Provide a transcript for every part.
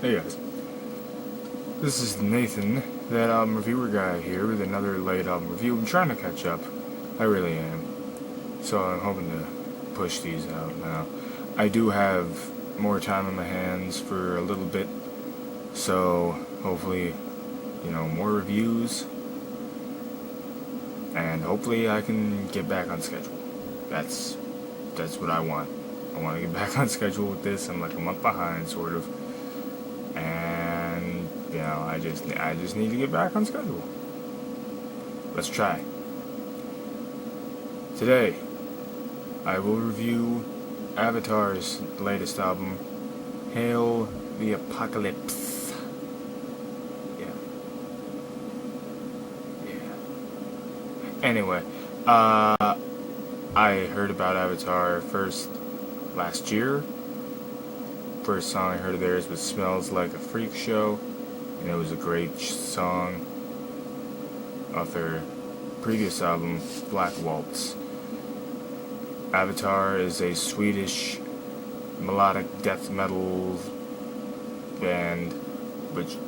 Hey guys, this is Nathan, that album reviewer guy here with another late album review. I'm trying to catch up, I really am, so I'm hoping to push these out now. I do have more time on my hands for a little bit, so hopefully, more reviews, and hopefully I can get back on schedule. That's what I want. I want to get back on schedule with this. I'm like a month behind, sort of. And I just need to get back on schedule. Let's try. Today, I will review Avatar's latest album, Hail the Apocalypse. Yeah. Anyway, I heard about Avatar first last year. First song I heard of theirs was Smells Like a Freak Show, and it was a great song off their previous album, Black Waltz. Avatar is a Swedish melodic death metal band,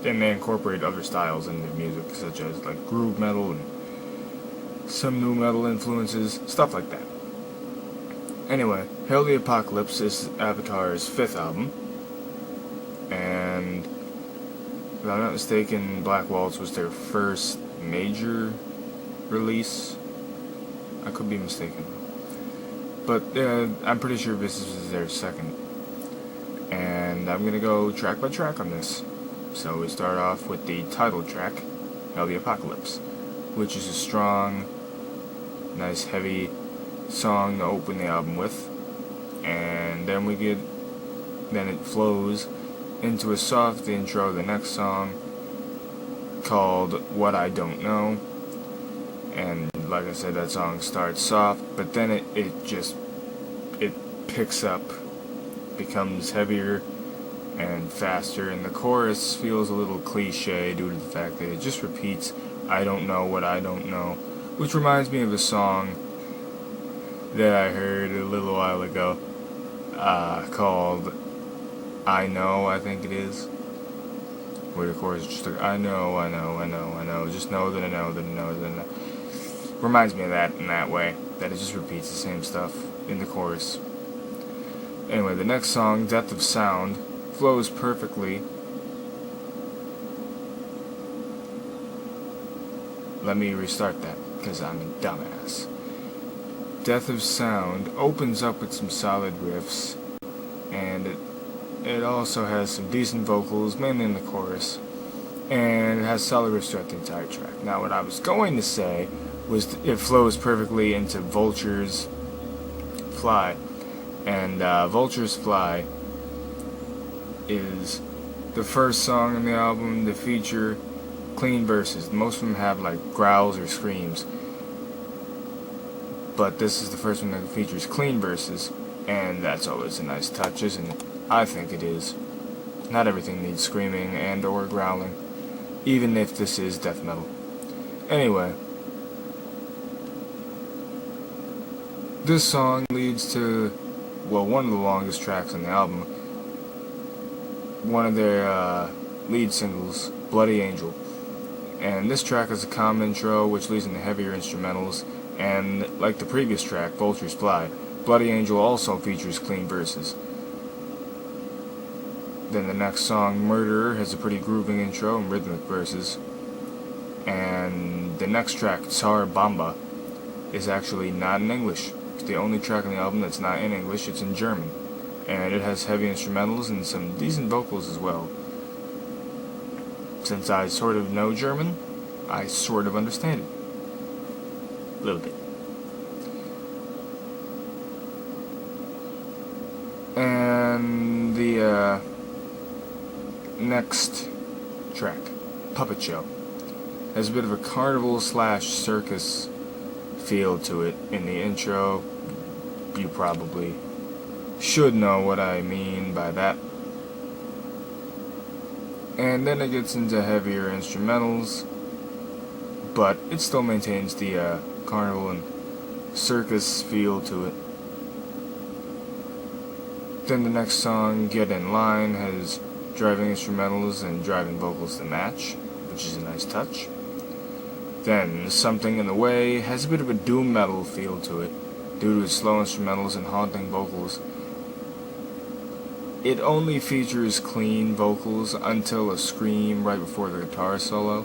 and they incorporate other styles in their music, such as like groove metal and some new metal influences, stuff like that. Anyway, Hail the Apocalypse is Avatar's 5th album, and if I'm not mistaken, Black Waltz was their first major release. I could be mistaken, but I'm pretty sure this is their second, and I'm gonna go track by track on this. So we start off with the title track, Hail the Apocalypse, which is a strong, nice, heavy song to open the album with, and then it flows into a soft intro, the next song, called What I Don't Know, and like I said, that song starts soft, but then it picks up, becomes heavier and faster, and the chorus feels a little cliche due to the fact that it just repeats, I don't know what I don't know, which reminds me of a song that I heard a little while ago, called I Know, I think it is, where the chorus is just like, I know, just know that I know that I know that I know. Reminds me of that in that way, that it just repeats the same stuff in the chorus. Anyway, the next song, Death of Sound, flows perfectly. Let me restart that, because I'm a dumbass. Death of Sound opens up with some solid riffs, and it also has some decent vocals, mainly in the chorus, and it has solid riffs throughout the entire track. Now, what I was going to say was it flows perfectly into Vulture's Fly, and Vulture's Fly is the first song on the album to feature clean verses. Most of them have like growls or screams, but this is the first one that features clean verses, and that's always a nice touch, isn't it? I think it is. Not everything needs screaming and or growling, even if this is death metal. Anyway, this song leads to, one of the longest tracks on the album, one of their lead singles, Bloody Angel. And this track has a calm intro, which leads into heavier instrumentals, and like the previous track, Vulture's Fly, Bloody Angel also features clean verses. Then the next song, Murderer, has a pretty grooving intro and rhythmic verses. And the next track, Tsar Bomba, is actually not in English. It's the only track on the album that's not in English, it's in German. And it has heavy instrumentals and some decent vocals as well. Since I sort of know German, I sort of understand it. A little bit. And the next track, Puppet Show, has a bit of a carnival / circus feel to it in the intro. You probably should know what I mean by that. And then it gets into heavier instrumentals, but it still maintains the carnival and circus feel to it. Then the next song, Get in Line, has driving instrumentals and driving vocals to match, which is a nice touch. Then, Something in the Way has a bit of a doom metal feel to it, due to its slow instrumentals and haunting vocals. It only features clean vocals until a scream right before the guitar solo,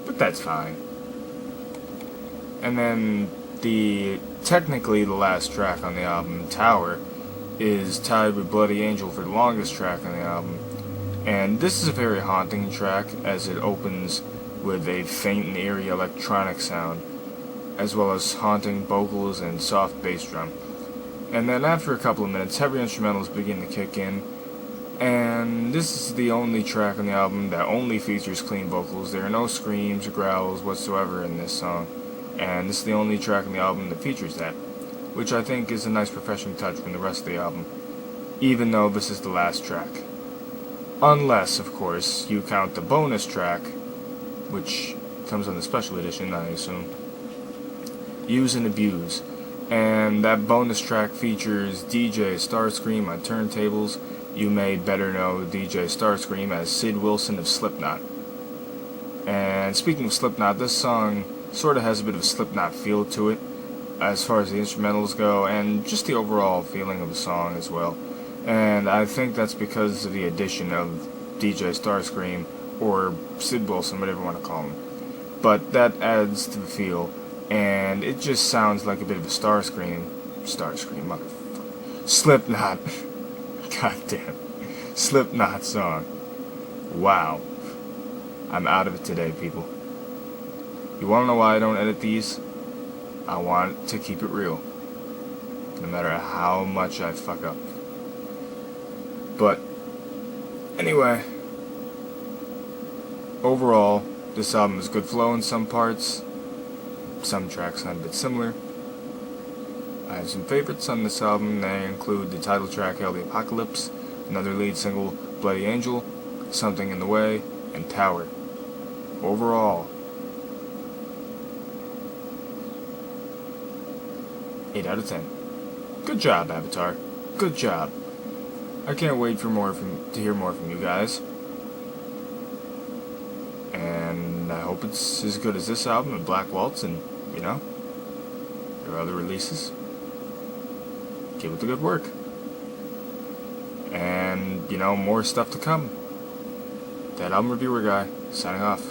but that's fine. And then, technically the last track on the album, Tower, is tied with Bloody Angel for the longest track on the album. And this is a very haunting track, as it opens with a faint and eerie electronic sound, as well as haunting vocals and soft bass drum. And then after a couple of minutes, heavy instrumentals begin to kick in, and this is the only track on the album that only features clean vocals. There are no screams or growls whatsoever in this song, and this is the only track on the album that features that, which I think is a nice professional touch from the rest of the album, even though this is the last track. Unless, of course, you count the bonus track, which comes on the special edition, I assume, Use and Abuse. And that bonus track features DJ Starscream on turntables. You may better know DJ Starscream as Sid Wilson of Slipknot. And speaking of Slipknot, this song sort of has a bit of a Slipknot feel to it, as far as the instrumentals go, and just the overall feeling of the song as well. And I think that's because of the addition of DJ Starscream, or Sid Wilson, whatever you want to call him. But that adds to the feel, and it just sounds like a bit of a Starscream, motherfucker, Slipknot, goddamn, Slipknot song. Wow. I'm out of it today, people. You wanna know why I don't edit these? I want to keep it real, no matter how much I fuck up. But, anyway, overall, this album is good flow in some parts. Some tracks sound a bit similar. I have some favorites on this album. They include the title track, Hail the Apocalypse, another lead single, Bloody Angel, Something in the Way, and Tower. Overall, 8 out of 10. Good job, Avatar. Good job. I can't wait to hear more from you guys. And I hope it's as good as this album and Black Waltz and, their other releases. Keep up the good work. And, more stuff to come. That Album Reviewer Guy, signing off.